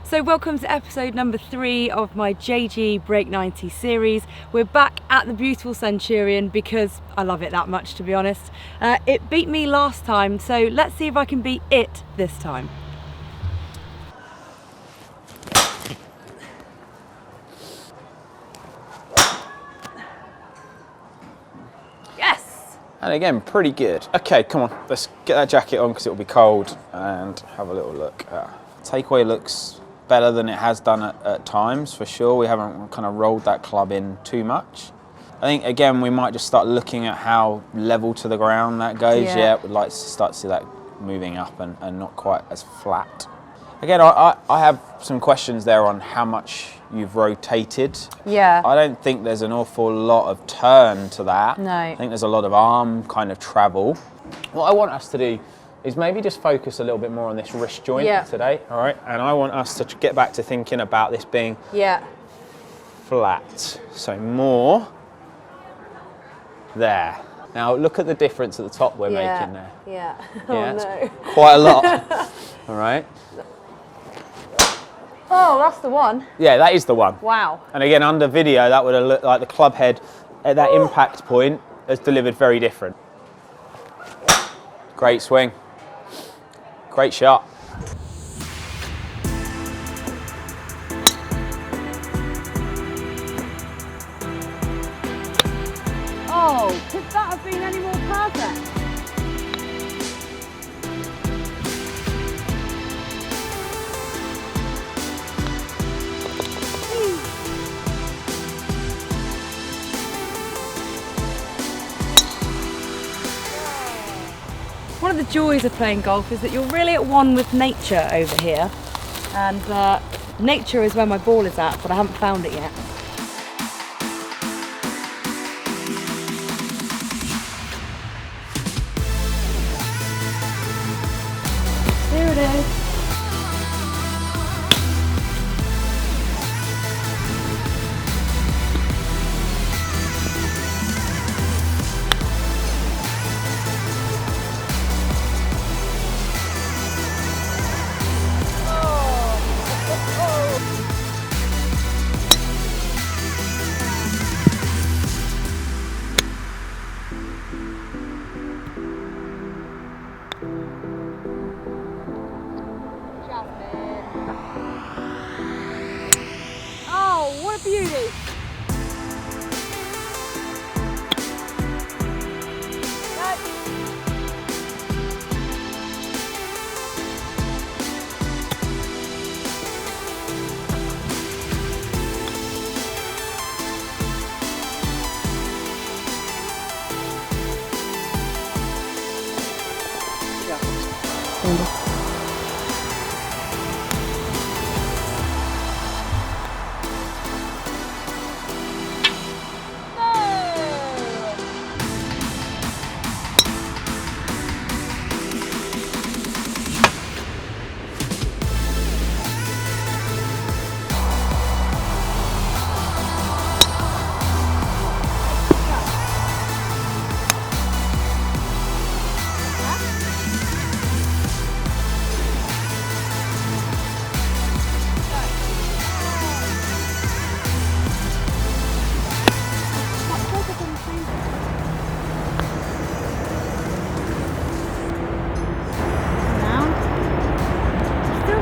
So welcome to episode number 3 of my JG Break 90 series. We're back at the beautiful Centurion because I love it that much, to be honest. It beat me last time, so let's see if I can beat it this time. Yes! And again, pretty good. Okay, come on, let's get that jacket on because it'll be cold and have a little look. Takeaway looks better than it has done at times, for sure. We haven't kind of rolled that club in too much. I think, again, we might just start looking at how level to the ground that goes. Yeah, we'd like to start to see that moving up and not quite as flat. Again, I have some questions there on how much you've rotated. Yeah. I don't think there's an awful lot of turn to that. No. I think there's a lot of arm kind of travel. What I want us to do is maybe just focus a little bit more on this wrist joint today, all right? And I want us to get back to thinking about this being flat. So more there. Now look at the difference at the top we're making there. Yeah. Oh no. Quite a lot. All right. Oh, that's the one. Yeah, that is the one. Wow. And again, under video, that would have looked like the club head at that impact point has delivered very different. Great swing. Great shot. Oh, could that have been any more perfect? One of the joys of playing golf is that you're really at one with nature over here, and nature is where my ball is at, but I haven't found it yet. There it is. Oh, what a beauty!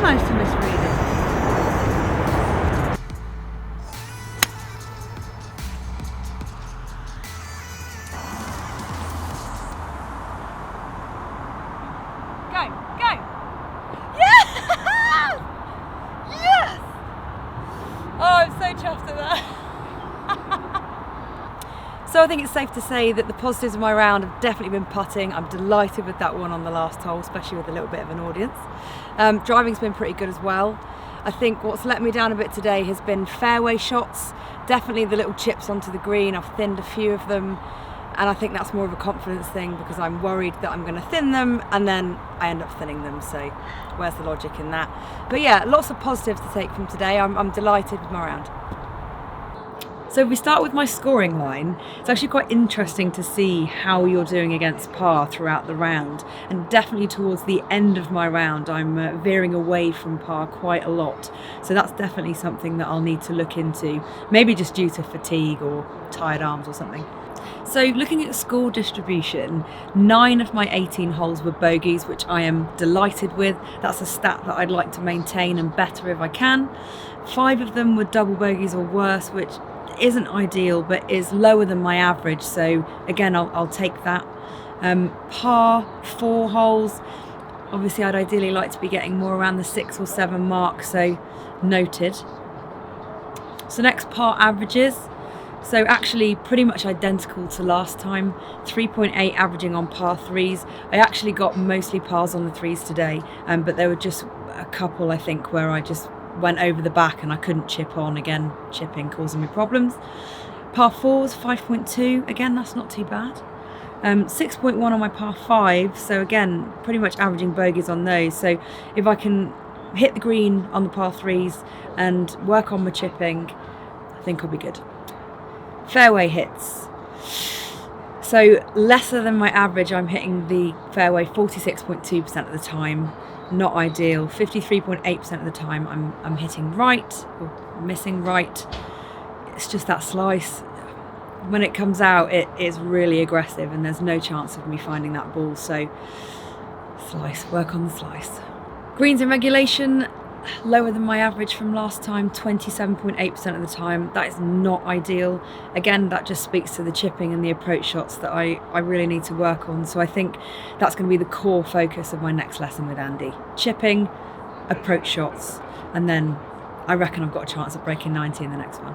Managed to misread it. Go, go! Yes! Yes! Oh, I'm so chuffed at that. So I think it's safe to say that the positives of my round have definitely been putting. I'm delighted with that one on the last hole, especially with a little bit of an audience. Driving's been pretty good as well. I think what's let me down a bit today has been fairway shots. Definitely the little chips onto the green. I've thinned a few of them, and I think that's more of a confidence thing because I'm worried that I'm going to thin them and then I end up thinning them. So where's the logic in that? But yeah, lots of positives to take from today. I'm delighted with my round. So if we start with my scoring line, it's actually quite interesting to see how you're doing against par throughout the round, and definitely towards the end of my round I'm veering away from par quite a lot, so that's definitely something that I'll need to look into, maybe just due to fatigue or tired arms or something. So looking at score distribution, 9 of my 18 holes were bogeys, which I am delighted with. That's a stat that I'd like to maintain and better if I can. 5 of them were double bogeys or worse, which isn't ideal but is lower than my average, so again I'll take that. Par 4 holes, obviously I'd ideally like to be getting more around the 6 or 7 mark, so noted. So next, par averages. So actually pretty much identical to last time, 3.8 averaging on par 3s. I actually got mostly pars on the 3s today, but there were just a couple I think where I just went over the back and I couldn't chip on, again chipping causing me problems. Par 4s, 5.2, again that's not too bad. 6.1 on my par 5, so again pretty much averaging bogeys on those, so if I can hit the green on the par 3s and work on my chipping, I think I'll be good. Fairway hits, so lesser than my average. I'm hitting the fairway 46.2% of the time, not ideal. 53.8% of the time I'm hitting right or missing right. It's just that slice, when it comes out it is really aggressive and there's no chance of me finding that ball, so slice, work on the slice. Greens in regulation, lower than my average from last time, 27.8% of the time. That is not ideal. Again, that just speaks to the chipping and the approach shots that I really need to work on, so I think that's going to be the core focus of my next lesson with Andy. Chipping, approach shots, and then I reckon I've got a chance at breaking 90 in the next one.